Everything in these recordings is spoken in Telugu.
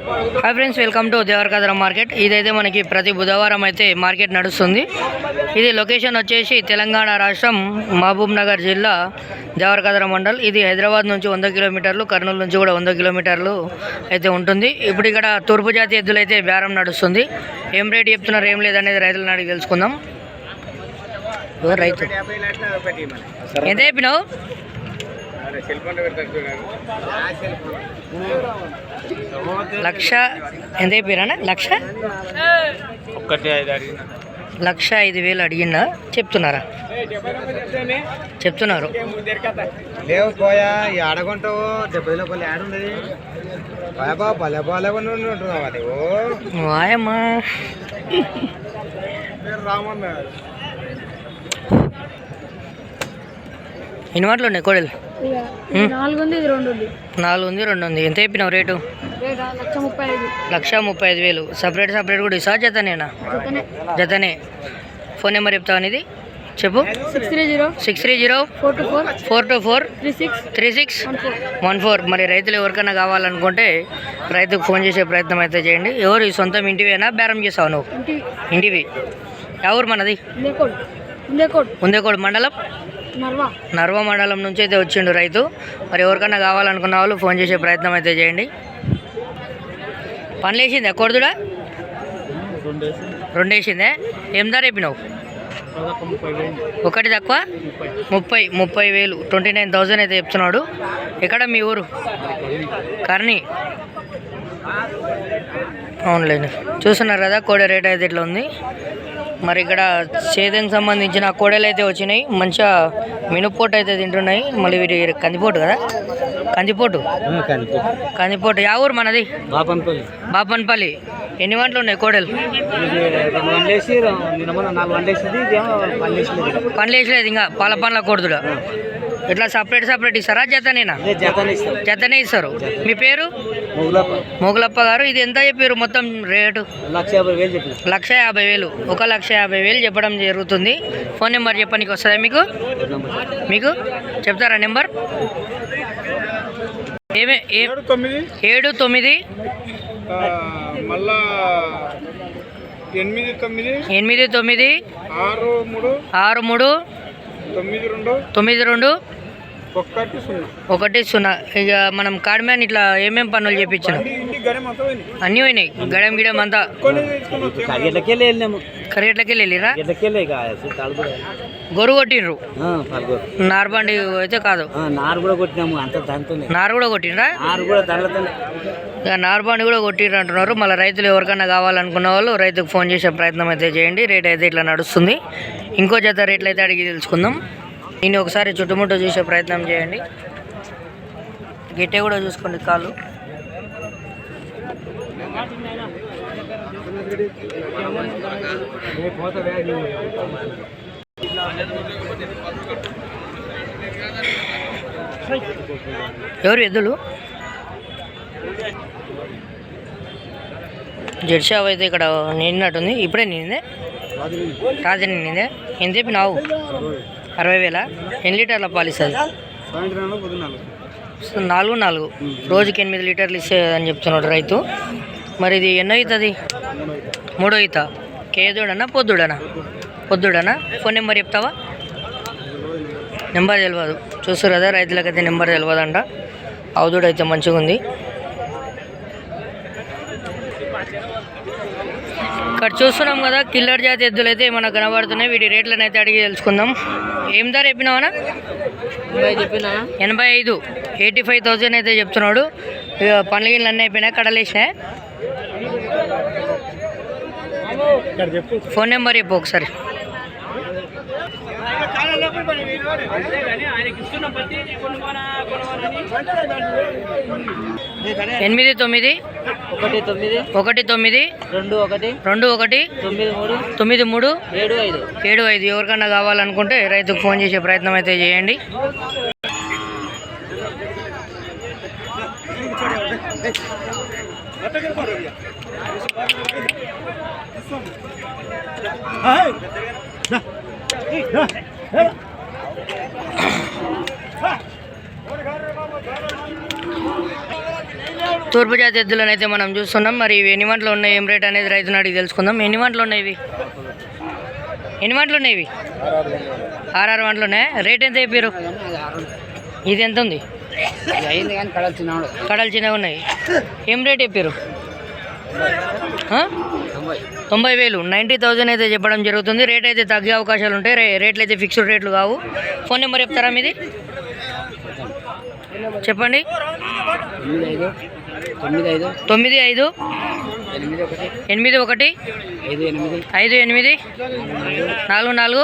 Hi friends, welcome to Devarakadra market. ఇదైతే మనకి ప్రతి బుధవారం అయితే మార్కెట్ నడుస్తుంది. ఇది లొకేషన్ వచ్చేసి తెలంగాణ రాష్ట్రం మహబూబ్ నగర్ జిల్లా దేవరకద్ర మండల్. ఇది హైదరాబాద్ నుంచి 100 కిలోమీటర్లు, కర్నూలు నుంచి కూడా 100 కిలోమీటర్లు అయితే ఉంటుంది. ఇప్పుడు ఇక్కడ తూర్పు జాతి ఎద్దులు అయితే బేరం నడుస్తుంది. ఏం రేట్ చెప్తున్నారు, ఏం లేదనేది రైతులను అడిగి తెలుసుకుందాం. రైతు ఎంత చెప్పినావు? లక్ష ఎంత చెప్పారా? లక్ష 5,000 అడిగినా చెప్తున్నారా? చెప్తున్నారు. లేవు పోయా ఆడకుంటావు 70 రూపాయలు యాడ్ ఉండదు. భలే బాలే ఉంటున్నావా నువ్వు? వాయమ్మా రామన్న ఎన్ని మాటలు ఉన్నాయి కోడలు? 4 ఉంది, 2 ఉంది. 4 ఉంది, 2 ఉంది. ఎంత చెప్పినావు రేటు? 1,35,000. సపరేట్ కూడా ఇసా జతనేనా? జతనే. ఫోన్ నెంబర్ చెప్తావు అనేది చెప్పు. 630 424 3614. మరి రైతులు ఎవరికైనా కావాలనుకుంటే రైతుకు ఫోన్ చేసే ప్రయత్నం అయితే చేయండి. ఎవరు ఈ సొంతం ఇంటివేనా, బేరం చేసావు నువ్వు? ఇంటివి. ఎవరు మనది? ఉందేకోడు మండలం, నర్వ మండలం నుంచి అయితే వచ్చిండు రైతు. మరి ఎవరికైనా కావాలనుకున్న వాళ్ళు ఫోన్ చేసే ప్రయత్నం అయితే చేయండి. పనులు వేసిందే కొడుదుడా? 2 వేసిందే. ఏం ధర చెప్పినావు? ఒకటి తక్కువ 30,000. 29,000 అయితే చెప్తున్నాడు. ఎక్కడ మీ ఊరు? కర్ణి. అవునులేండి, చూస్తున్నారు కదా కోడె రేట్ అయితే ఇట్లా ఉంది. మరి ఇక్కడ చేదనికి సంబంధించిన కోడలు అయితే వచ్చినాయి. మంచిగా మినుపోటు అయితే తింటున్నాయి. మళ్ళీ వీటి కందిపోటు కదా, కందిపోటు. యా ఊరు మనది? బాపన్పల్లి. ఎన్ని వంటలు ఉన్నాయి కోడలు? పనులు వేసలేదు ఇంకా. పాల పండ్ల కొడుతుడా? ఇట్లా సపరేట్ ఇస్తారా? జతనేనా? జతనే ఇస్తారు. మీ పేరు? మొగులప్ప గారు. ఇది ఎంత చెప్పారు మొత్తం రేటు? 1,50,000. 1,50,000 చెప్పడం జరుగుతుంది. ఫోన్ నెంబర్ చెప్పడానికి వస్తుందా మీకు చెప్తారా నెంబర్? 79 మళ్ళా 89 63 92 1 0. ఇక మనం కాడ్మ్యాన్ ఇట్లా ఏమేమి పనులు చేయించాం? అన్నీ పోయినాయి. గడం అంతా కరిగట్లకి వెళ్ళిరా? గొర్రు కొట్టిండ్రు. నార్బండి అయితే కాదు, నారు కూడా కొట్టినాము. అంత నారు కూడా కొట్టిండ్రా? ఇక నార్బండి కూడా కొట్టిండ్రు అంటున్నారు. మళ్ళీ రైతులు ఎవరికైనా కావాలనుకున్న వాళ్ళు రైతుకు ఫోన్ చేసే ప్రయత్నం అయితే చేయండి. రేట్ అయితే ఇట్లా నడుస్తుంది. ఇంకో జత రేట్లు అయితే అడిగి తెలుసుకుందాం. నేను ఒకసారి చుట్టుముట్టు చూసే ప్రయత్నం చేయండి. గిట్టే కూడా చూసుకోండి కాళ్ళు. ఎవరు ఎద్దులు? జెర్షావ్ అయితే ఇక్కడ నిన్నట్టుంది. ఇప్పుడే నిందే రాజు నిందే. ఎంత చెప్పినావు? 60,000. ఎన్ని లీటర్ల పాలు ఇస్తుంది? 4 రోజుకి 8 లీటర్లు ఇస్తే అని చెప్తున్నాడు రైతు. మరి ఇది ఎన్నో అవుతుంది? 3వ ఈత. కేదుడనా పొద్దుడనా? ఫోన్ నెంబర్ చెప్తావా? నెంబర్ తెలియదు. చూస్తారు కదా, రైతులకైతే నెంబర్ తెలియదంట. అవుదుడు అయితే మంచిగా ఉంది. ఇక్కడ చూస్తున్నాం కదా కిల్లర్ జాతి ఎద్దులు అయితే మనకు కనబడుతున్నాయి. వీటి రేట్లను అయితే అడిగి తెలుసుకుందాం. ఏం ధర చెప్పినావనా? 85. 85,000 అయితే చెప్తున్నాడు. ఇక పనులు గిన్నెలు అన్నీ అయిపోయినాయి, కడలేసినాయి. ఫోన్ నెంబర్ చెప్పు ఒకసారి. 89 19 21 93 75. ఎవరికన్నా కావాలనుకుంటే రైతుకు ఫోన్ చేసే ప్రయత్నం అయితే చేయండి. తూర్పు జాతి ఎద్దులను అయితే మనం చూస్తున్నాం. మరి ఇవి ఎన్ని వంటలు ఉన్నాయి, ఏం రేట్ అనేది రైతుని అడిగి తెలుసుకుందాం. ఎన్ని వంటలు ఉన్నాయి ఇవి? ఎన్ని వంటలు ఉన్నాయి ఇవి? 6 వంటలు ఉన్నాయి. రేట్ ఎంత చెప్పారు? ఇది ఎంత ఉంది? కడలు చిన్నగా ఉన్నాయి. ఏం రేట్ చెప్పారు? 90,000, 90,000 అయితే చెప్పడం జరుగుతుంది. రేట్ అయితే తగ్గే అవకాశాలు ఉంటాయి. రేట్లు అయితే ఫిక్స్డ్ రేట్లు కావు. ఫోన్ నెంబర్ చెప్తారా మీది? చెప్పండి. 95 81 58 44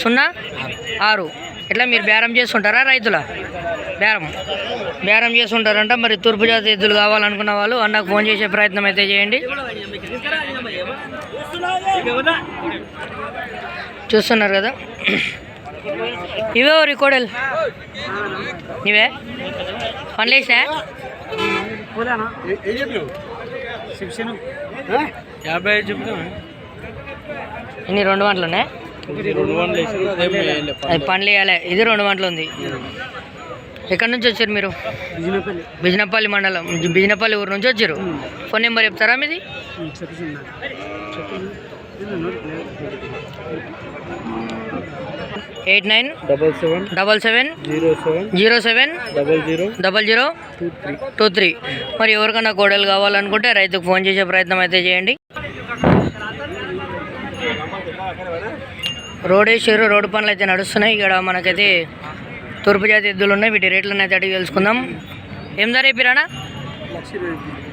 06. ఇట్లా మీరు బేరం చేస్తుంటారా? రైతుల బేరం చేస్తుంటారంట. మరి తూర్పు జాతి ఎద్దులు కావాలనుకున్న వాళ్ళు అన్నకు ఫోన్ చేసే ప్రయత్నం అయితే చేయండి. చూస్తున్నారు కదా, ఇవే రికార్డల్ ఇవే పనులు వేసినా ఇన్ని 2 వంటలు ఉన్నాయి. అది పనులు వేయాలి. ఇది 2 వంటలు ఉంది. ఎక్కడి నుంచి వచ్చారు మీరు? బిజినపల్లి మండలం, బిజినపల్లి ఊరు నుంచి వచ్చారు. ఫోన్ నెంబర్ చెప్తారా మీది? 8977070023. మరి ఎవరికైనా కోడలు కావాలనుకుంటే రైతుకు ఫోన్ చేసే ప్రయత్నం అయితే చేయండి. రోడ్డు పనులు అయితే నడుస్తున్నాయి. ఇక్కడ మనకైతే తూర్పు జాతి ఎద్దులు ఉన్నాయి. వీటి రేట్లను అయితే అడిగి తెలుసుకుందాం. ఏం ధర చెప్పిరానా?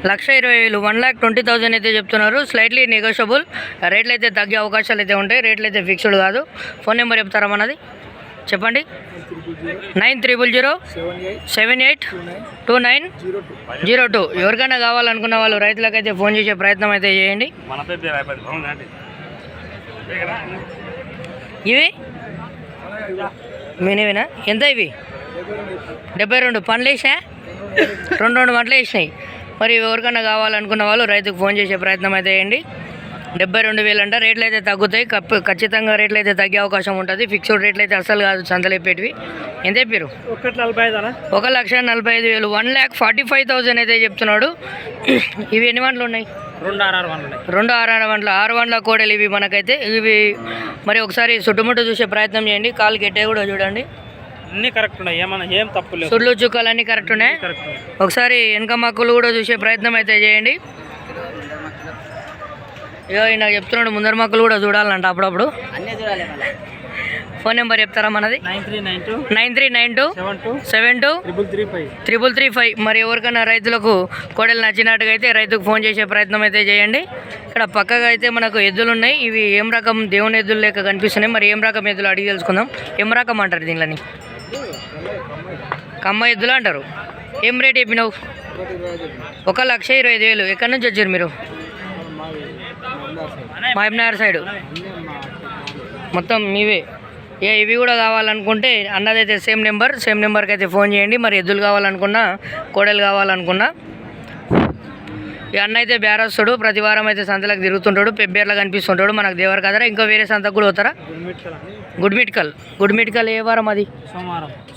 1,20,000, 1,20,000 అయితే చెప్తున్నారు. Slightly negotiable. రేట్లు అయితే తగ్గే అవకాశాలు అయితే ఉంటాయి. రేట్లు అయితే ఫిక్స్డ్ కాదు. ఫోన్ నెంబర్ చెప్తారా మనది? చెప్పండి. 9300782902. ఎవరికైనా కావాలనుకున్న వాళ్ళు రైతులకైతే ఫోన్ చేసే ప్రయత్నం అయితే చేయండి. ఇవి మీనేవేనా? ఎంత ఇవి? 72 పనులు వేసా, 2 వంటలు వేసినాయి. మరి ఎవరికైనా కావాలనుకున్న వాళ్ళు రైతుకు ఫోన్ చేసే ప్రయత్నం అయితే చేయండి. 72,000 అంట. రేట్లు అయితే తగ్గుతాయి. ఖచ్చితంగా రేట్లు అయితే తగ్గే అవకాశం ఉంటుంది. ఫిక్స్డ్ రేట్లు అయితే అసలు కాదు. సంతలేపేటివి ఎంత చెప్పారు? 1,45,000, 1,45,000 అయితే చెప్తున్నాడు. ఇవి ఎన్ని వంటలు ఉన్నాయి? 2 6 వంటలు. 6 వంటల కోడలు ఇవి మనకైతే. ఇవి మరి ఒకసారి చుట్టుముట్టు చూసే ప్రయత్నం చేయండి. కాలు గెట్టే కూడా చూడండి. అన్ని కరెక్ట్ ఉన్నాయి. ఏం తప్పు లేదు. సుళ్ళు చుక్కలు అన్నీ కరెక్ట్ ఉన్నాయి. ఒకసారి వెనక మక్కులు కూడా చూసే ప్రయత్నం అయితే చేయండి. ఇగో నాకు చెప్తున్నాడు, ముందర మక్కులు కూడా చూడాలంట అప్పుడప్పుడు. ఫోన్ నెంబర్ చెప్తారా మనది? 9392723335. మరి ఎవరికైనా రైతులకు కోడలు నచ్చినట్టుగా అయితే రైతుకు ఫోన్ చేసే ప్రయత్నం అయితే చేయండి. ఇక్కడ పక్కగా అయితే మనకు ఎద్దులు ఉన్నాయి. ఇవి ఏం రకం దేవుని ఎద్దులు లెక్క కనిపిస్తున్నాయి. మరి ఏం రకం ఎద్దులు అడిగి తెలుసుకుందాం. ఏం రకం అంటారు దీనిని? కమ్మ ఎద్దులు అంటారు. ఏం రేట్ చెప్పినావు? 1,25,000. ఎక్కడి నుంచి వచ్చారు మీరు? మహబూబ్నగర్ సైడ్. మొత్తం మీవే. ఇవి కూడా కావాలనుకుంటే అన్నదైతే సేమ్ నెంబర్కి అయితే ఫోన్ చేయండి. మరి ఎద్దులు కావాలనుకున్నా, కోడలు కావాలనుకున్నా. ఈ అన్న అయితే బేరస్తుడు. ప్రతి వారం అయితే సంతలకు తిరుగుతుంటాడు. పెబ్బేర్లా కనిపిస్తుంటాడు మనకు దేవర కదరా. ఇంకా వేరే సంతకు కూడా పోతారా? గుడిమిట్కల్. ఏ వారం అది?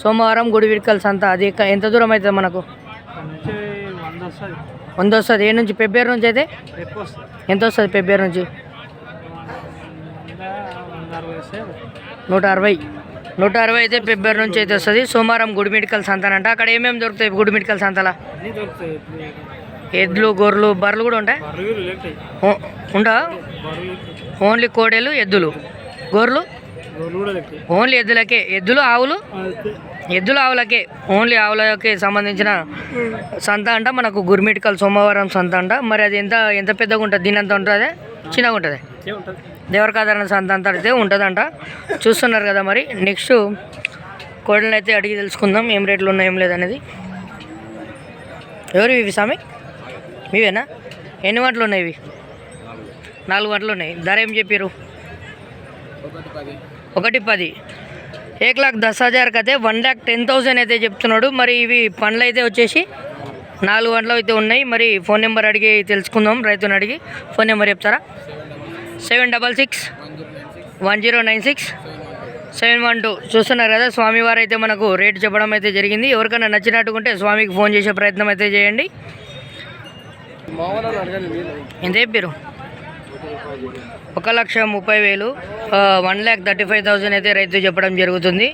సోమవారం గుడిమిట్కల్ సంత. అది ఎంత దూరం అవుతుంది మనకు? 100 వస్తుంది. ఏ నుంచి? పెబ్బేరు నుంచి అయితే ఎంత వస్తుంది? పెబ్బేరు నుంచి 160 అయితే పెబ్బేరు నుంచి అయితే వస్తుంది. సోమవారం గుడిమిట్కల్ సంతనంట. అక్కడ ఏమేమి దొరుకుతాయి గుడిమిట్కల్ సంతలా? ఎద్దులు, గొర్రెలు, బర్రెలు కూడా ఉంటాయి. ఉంటా? ఓన్లీ కోడెలు, ఎద్దులు, గొర్రెలు ఓన్లీ ఎద్దులకే. ఎద్దులు ఆవులకే. ఓన్లీ ఆవులకే సంబంధించిన సంత అంట మనకు గుర్మిట్కల్ సోమవారం సంత అంట. మరి అది ఎంత పెద్దగా ఉంటుంది? దీని అంత ఉంటుంది? చిన్నగా ఉంటుంది? దేవరకాదరణ సంత అంతా అయితే ఉంటుందంట. చూస్తున్నారు కదా. మరి నెక్స్ట్ కోడలను అయితే అడిగి తెలుసుకుందాం ఏం రేట్లు ఉన్నాయి ఏం లేదనేది. ఎవరు ఇవి స్వామి? మీవేనా? ఎన్ని వంటలు ఉన్నాయి ఇవి? 4 వంటలు ఉన్నాయి. ధర ఏం చెప్పారు? 1,10,000. 1,10,000 అయితే 1,10,000 అయితే చెప్తున్నాడు. మరి ఇవి పండ్లు అయితే వచ్చేసి 4 వంటలు అయితే ఉన్నాయి. మరి ఫోన్ నెంబర్ అడిగి తెలుసుకుందాం. రైతుని అడిగి ఫోన్ నెంబర్ చెప్తారా? 7661096 చూస్తున్నారు కదా. స్వామివారు అయితే మనకు రేటు చెప్పడం అయితే జరిగింది. ఎవరికైనా నచ్చినట్టుకుంటే స్వామికి ఫోన్ చేసే ప్రయత్నం అయితే చేయండి. ఎంత చెప్పారు? 1,30,000 1,35,000 అయితే రైతు చెప్పడం జరుగుతుంది.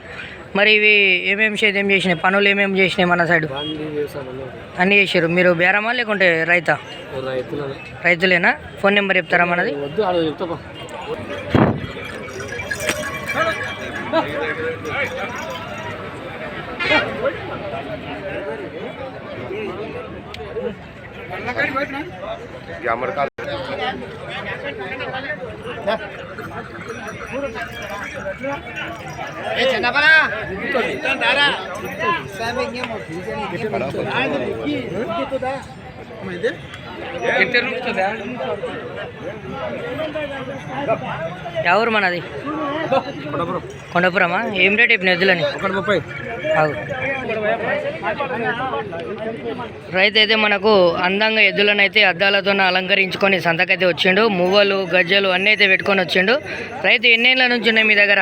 మరి ఇవి ఏమేమి సేద్యం చేసినాయి, పనులు ఏమేమి చేసినాయి మన సైడ్? అన్నీ చేసారు. మీరు బేరమా లేకుంటే రైతా? రైతులేనా? ఫోన్ నెంబర్ చెప్తారా మనది? ఎవరు మనది? కొండపురమా? ఏం రేట్ ఇప్పుడు ఎద్దులని? 130. రైతు అయితే మనకు అందంగా ఎద్దులను అయితే అద్దాలతో అలంకరించుకొని సంతకైతే వచ్చిండు. మువ్వలు గజ్జలు అన్నీ అయితే పెట్టుకొని వచ్చిండు. రైతు ఎన్నేళ్ళ నుంచి ఉన్నాయి మీ దగ్గర?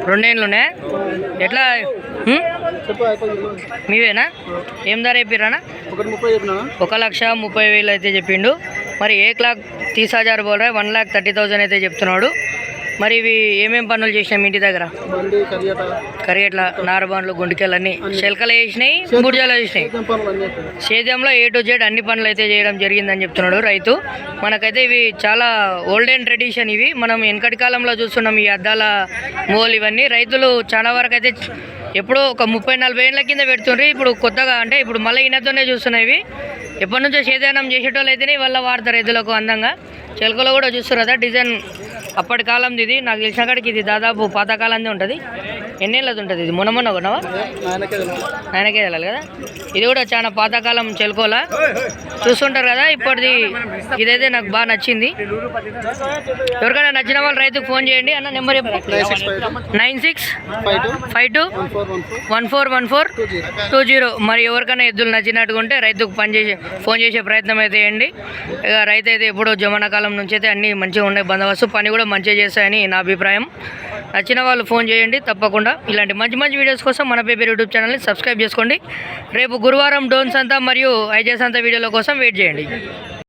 2 ఏళ్ళునే. ఎట్లా మీవేనా? ఏం ధర చెప్పిరానా? 1,30,000 అయితే చెప్పిండు. మరి 1,30,000 బోల్ 1,30,000 అయితే చెప్తున్నాడు. మరి ఇవి ఏమేమి పనులు చేసినాయి మీ ఇంటి దగ్గర? కరిగేట్ల నారబాన్లు గుండికెళ్ళు అన్నీ శెల్కలు వేసినాయి, బుర్జాలు వేసినాయి. సేద్యంలో A to Z అన్ని పనులు అయితే చేయడం జరిగిందని చెప్తున్నాడు రైతు. మనకైతే ఇవి చాలా ఓల్డ్ అండ్ ట్రెడిషన్. ఇవి మనం వెనకటి కాలంలో చూస్తున్నాం ఈ అద్దాల మూవలు ఇవన్నీ. రైతులు చాలా వరకు అయితే ఎప్పుడో ఒక 30-40 ఏళ్ళ కింద పెడుతుండ్రు. ఇప్పుడు కొత్తగా అంటే ఇప్పుడు మళ్ళీ ఈయనతోనే చూస్తున్నాయి. ఇవి ఎప్పటి నుంచో సేద్యానం చేసేటోళ్ళు అయితేనే వాళ్ళ వాడతారు ఎద్దులకు అందంగా. చిలకలో కూడా చూస్తారు కదా డిజైన్ అప్పటి కాలంది. ఇది నాకు తెలిసిన కాడికి ఇది దాదాపు పాతకాలంది ఉంటుంది. ఎన్నేళ్ళది ఉంటుంది ఇది? మొన్న కొన్నావా? ఆయనకే వెళ్ళాలి కదా. ఇది కూడా చాలా పాతకాలం చెలుకోలా చూస్తుంటారు కదా ఇప్పటిది. ఇదైతే నాకు బాగా నచ్చింది. ఎవరికైనా నచ్చిన వాళ్ళు రైతుకు ఫోన్ చేయండి అన్న. నెంబర్ చెప్పు. 9652141420. మరి ఎవరికైనా ఎద్దులు నచ్చినట్టుగా ఉంటే రైతుకు ఫోన్ చేసే ప్రయత్నం అయితే చేయండి. ఇక రైతు అయితే ఎప్పుడో జమానా కాలం నుంచి అయితే అన్నీ మంచిగా ఉండే బందోబస్తు పని కూడా మంచిగా చేస్తాయని నా అభిప్రాయం. నచ్చిన వాళ్ళు ఫోన్ చేయండి తప్పకుండా. ఇలాంటి మంచి మంచి వీడియోస్ కోసం మన పేపర్ యూట్యూబ్ ఛానల్ని సబ్స్క్రైబ్ చేసుకోండి. రేపు గురువారం డోన్ సంత మరియు ఐజే సంత వీడియోల కోసం వెయిట్ చేయండి.